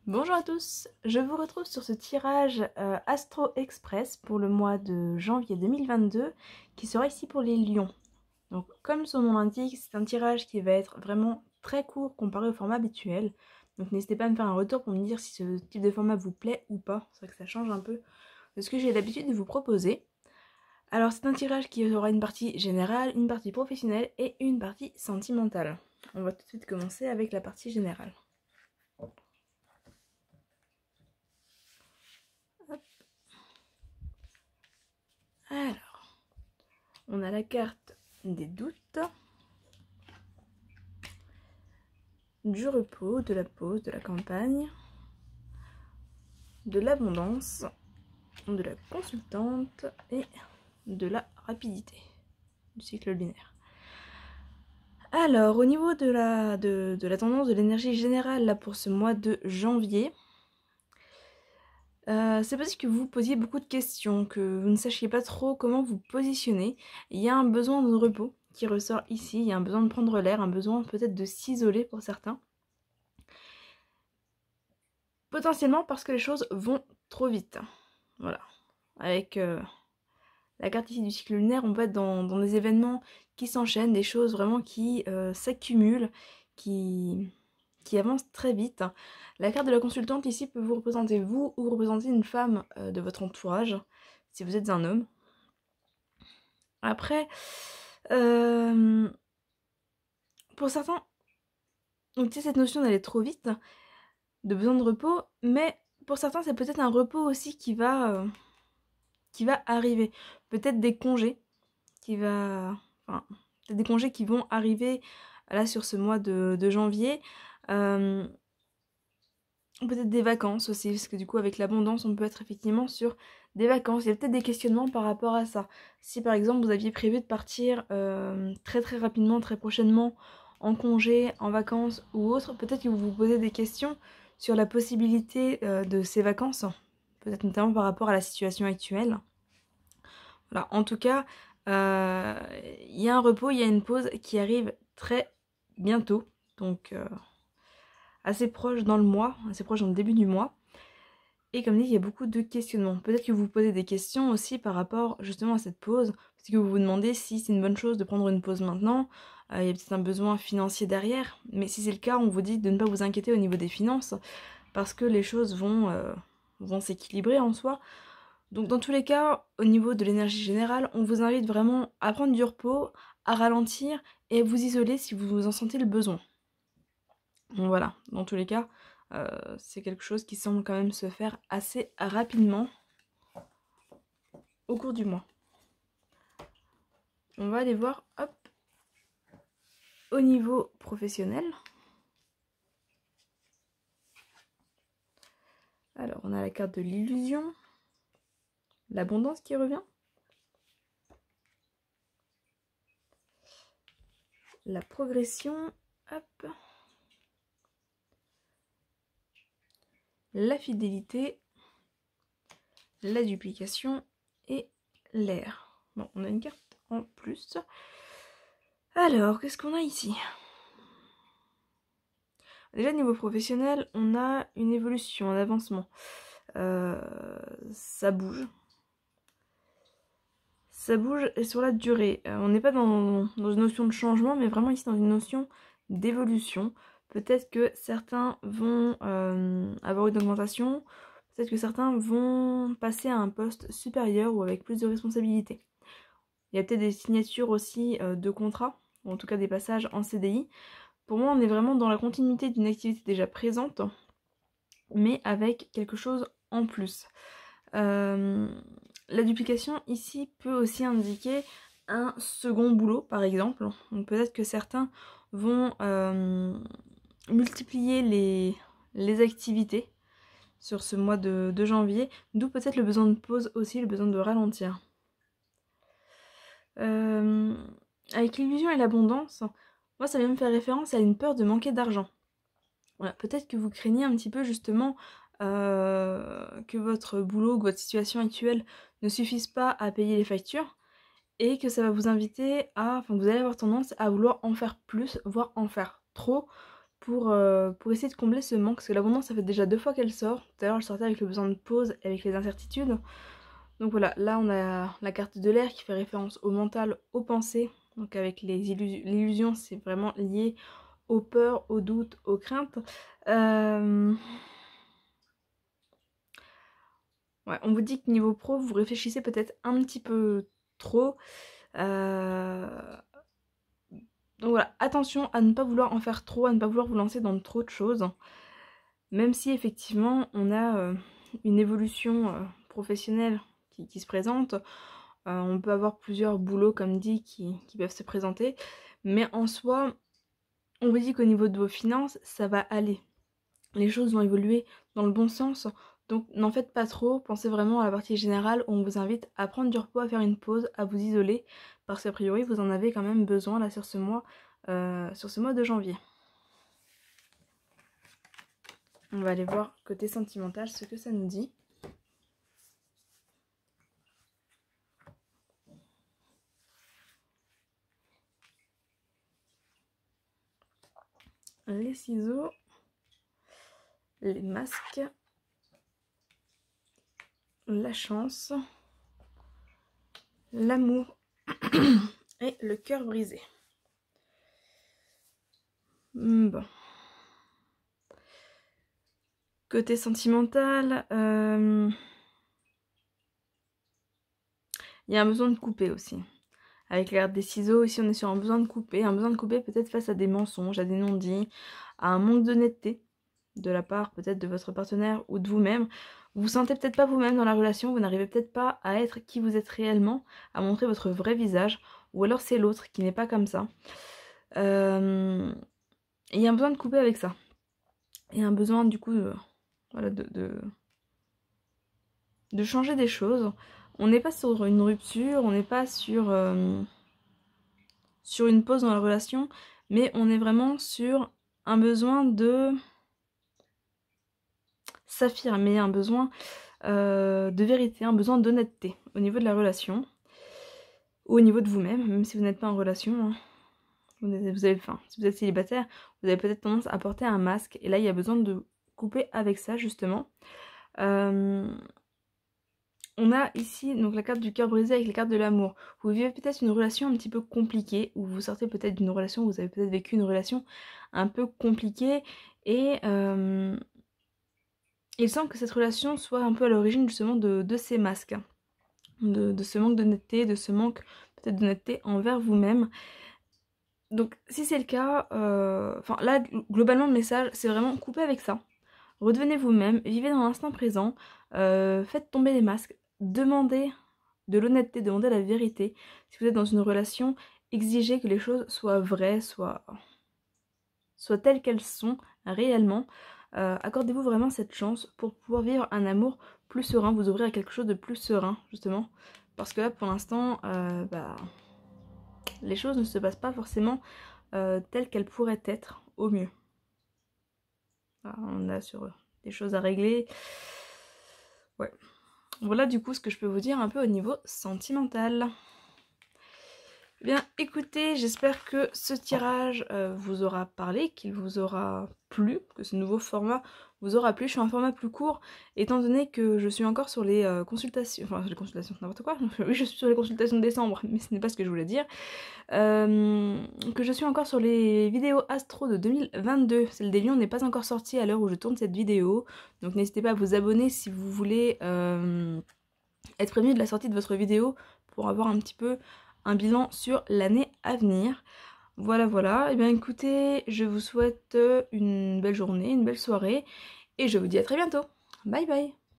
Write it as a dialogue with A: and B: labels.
A: Bonjour à tous, je vous retrouve sur ce tirage Astro Express pour le mois de janvier 2022 qui sera ici pour les lions. Donc comme son nom l'indique, c'est un tirage qui va être vraiment très court comparé au format habituel. Donc n'hésitez pas à me faire un retour pour me dire si ce type de format vous plaît ou pas. C'est vrai que ça change un peu de ce que j'ai l'habitude de vous proposer. Alors c'est un tirage qui aura une partie générale, une partie professionnelle et une partie sentimentale. On va tout de suite commencer avec la partie générale. Alors, on a la carte des doutes, du repos, de la pause, de la campagne, de l'abondance, de la consultante et de la rapidité du cycle lunaire. Alors, au niveau de la tendance de l'énergie générale là, pour ce mois de janvier, c'est possible que vous vous posiez beaucoup de questions, que vous ne sachiez pas trop comment vous positionner. Il y a un besoin de repos qui ressort ici, il y a un besoin de prendre l'air, un besoin peut-être de s'isoler pour certains. Potentiellement parce que les choses vont trop vite. Voilà. Avec la carte ici du cycle lunaire, on va être dans des événements qui s'enchaînent, des choses vraiment qui s'accumulent, qui avancent très vite. La carte de la consultante ici peut vous représenter vous ou représenter une femme de votre entourage, si vous êtes un homme. Après, pour certains, donc tu sais, cette notion d'aller trop vite, de besoin de repos, mais pour certains c'est peut-être un repos aussi qui va arriver. Peut-être des congés peut-être des congés qui vont arriver là sur ce mois de janvier. Peut-être des vacances aussi, parce que du coup avec l'abondance on peut être effectivement sur des vacances. Il y a peut-être des questionnements par rapport à ça. Si par exemple vous aviez prévu de partir très très rapidement, très prochainement en congé, en vacances ou autre, peut-être que vous vous posez des questions sur la possibilité de ces vacances, peut-être notamment par rapport à la situation actuelle. Voilà, en tout cas, il y a un repos, il y a une pause qui arrive très bientôt, donc assez proche dans le mois, assez proche dans le début du mois. Et comme dit, il y a beaucoup de questionnements. Peut-être que vous vous posez des questions aussi par rapport justement à cette pause, parce que vous vous demandez si c'est une bonne chose de prendre une pause maintenant. Il y a peut-être un besoin financier derrière, mais si c'est le cas, on vous dit de ne pas vous inquiéter au niveau des finances, parce que les choses vont s'équilibrer en soi. Donc dans tous les cas, au niveau de l'énergie générale, on vous invite vraiment à prendre du repos, à ralentir et à vous isoler si vous en sentez le besoin. Donc voilà, dans tous les cas, c'est quelque chose qui semble quand même se faire assez rapidement au cours du mois. On va aller voir, hop, au niveau professionnel. Alors on a la carte de l'illusion, l'abondance qui revient, la progression, hop, la fidélité, la duplication et l'air. Bon, on a une carte en plus. Alors, qu'est-ce qu'on a ici? Déjà, niveau professionnel, on a une évolution, un avancement. Ça bouge. Ça bouge sur la durée. On n'est pas dans une notion de changement, mais vraiment ici dans une notion d'évolution. Peut-être que certains vont avoir une augmentation, peut-être que certains vont passer à un poste supérieur ou avec plus de responsabilités. Il y a peut-être des signatures aussi de contrats, ou en tout cas des passages en CDI. Pour moi, on est vraiment dans la continuité d'une activité déjà présente, mais avec quelque chose en plus. La duplication ici peut aussi indiquer un second boulot, par exemple. Donc peut-être que certains vont multiplier les activités sur ce mois de janvier, d'où peut-être le besoin de pause aussi, le besoin de ralentir. Avec l'illusion et l'abondance, moi ça vient me faire référence à une peur de manquer d'argent. Voilà, peut-être que vous craignez un petit peu justement que votre boulot, que votre situation actuelle ne suffise pas à payer les factures et que ça va vous inviter à, vous allez avoir tendance à vouloir en faire plus, voire en faire trop, pour essayer de combler ce manque. Parce que l'abondance, ça fait déjà 2 fois qu'elle sort. Tout à l'heure, elle sortait avec le besoin de pause et avec les incertitudes. Donc voilà, là on a la carte de l'air qui fait référence au mental, aux pensées. Donc avec l'illusion, c'est vraiment lié aux peurs, aux doutes, aux craintes. Ouais, on vous dit que niveau pro, vous réfléchissez peut-être un petit peu trop. Donc voilà, attention à ne pas vouloir en faire trop, à ne pas vouloir vous lancer dans trop de choses. Même si effectivement on a une évolution professionnelle qui se présente, on peut avoir plusieurs boulots comme dit qui peuvent se présenter. Mais en soi, on vous dit qu'au niveau de vos finances, ça va aller. Les choses vont évoluer dans le bon sens. Donc n'en faites pas trop, pensez vraiment à la partie générale où on vous invite à prendre du repos, à faire une pause, à vous isoler, parce qu'a priori vous en avez quand même besoin là sur ce mois de janvier. On va aller voir côté sentimental ce que ça nous dit. Les ciseaux, les masques, la chance, l'amour et le cœur brisé. Bon. Côté sentimental, il y a un besoin de couper aussi. Avec la carte des ciseaux, ici on est sur un besoin de couper peut-être face à des mensonges, à des non-dits, à un manque d'honnêteté de la part peut-être de votre partenaire ou de vous-même. Vous vous sentez peut-être pas vous-même dans la relation, vous n'arrivez peut-être pas à être qui vous êtes réellement, à montrer votre vrai visage, ou alors c'est l'autre qui n'est pas comme ça. Il y a un besoin de couper avec ça. Il y a un besoin du coup voilà, de changer des choses. On n'est pas sur une rupture, on n'est pas sur une pause dans la relation, mais on est vraiment sur un besoin de s'affirmer, un besoin de vérité, un besoin d'honnêteté au niveau de la relation, ou au niveau de vous-même, même si vous n'êtes pas en relation. Hein. Si vous êtes célibataire, vous avez peut-être tendance à porter un masque, et là il y a besoin de couper avec ça justement. On a ici donc la carte du cœur brisé avec la carte de l'amour. Vous vivez peut-être une relation un petit peu compliquée, ou vous sortez peut-être d'une relation, vous avez peut-être vécu une relation un peu compliquée, et il semble que cette relation soit un peu à l'origine justement de ces masques, de ce manque d'honnêteté, de ce manque peut-être d'honnêteté envers vous-même. Donc si c'est le cas, là globalement le message c'est vraiment couper avec ça, redevenez vous-même, vivez dans l'instant présent, faites tomber les masques, demandez de l'honnêteté, demandez la vérité. Si vous êtes dans une relation, exigez que les choses soient vraies, soient telles qu'elles sont réellement. Accordez-vous vraiment cette chance pour pouvoir vivre un amour plus serein, vous ouvrir à quelque chose de plus serein justement, parce que là pour l'instant les choses ne se passent pas forcément telles qu'elles pourraient être au mieux. Voilà, on a sur des choses à régler. Ouais. Voilà du coup ce que je peux vous dire un peu au niveau sentimental. Bien écoutez, j'espère que ce tirage vous aura parlé, qu'il vous aura plu, que ce nouveau format vous aura plu. Je suis un format plus court, étant donné que je suis encore sur les consultations, enfin les consultations, n'importe quoi, oui je suis sur les consultations de décembre, mais ce n'est pas ce que je voulais dire, que je suis encore sur les vidéos astro de 2022, celle des lions n'est pas encore sortie à l'heure où je tourne cette vidéo, donc n'hésitez pas à vous abonner si vous voulez être prévenu de la sortie de votre vidéo pour avoir un petit peu un bilan sur l'année à venir. Voilà, et bien écoutez, je vous souhaite une belle journée, une belle soirée, et je vous dis à très bientôt. Bye bye.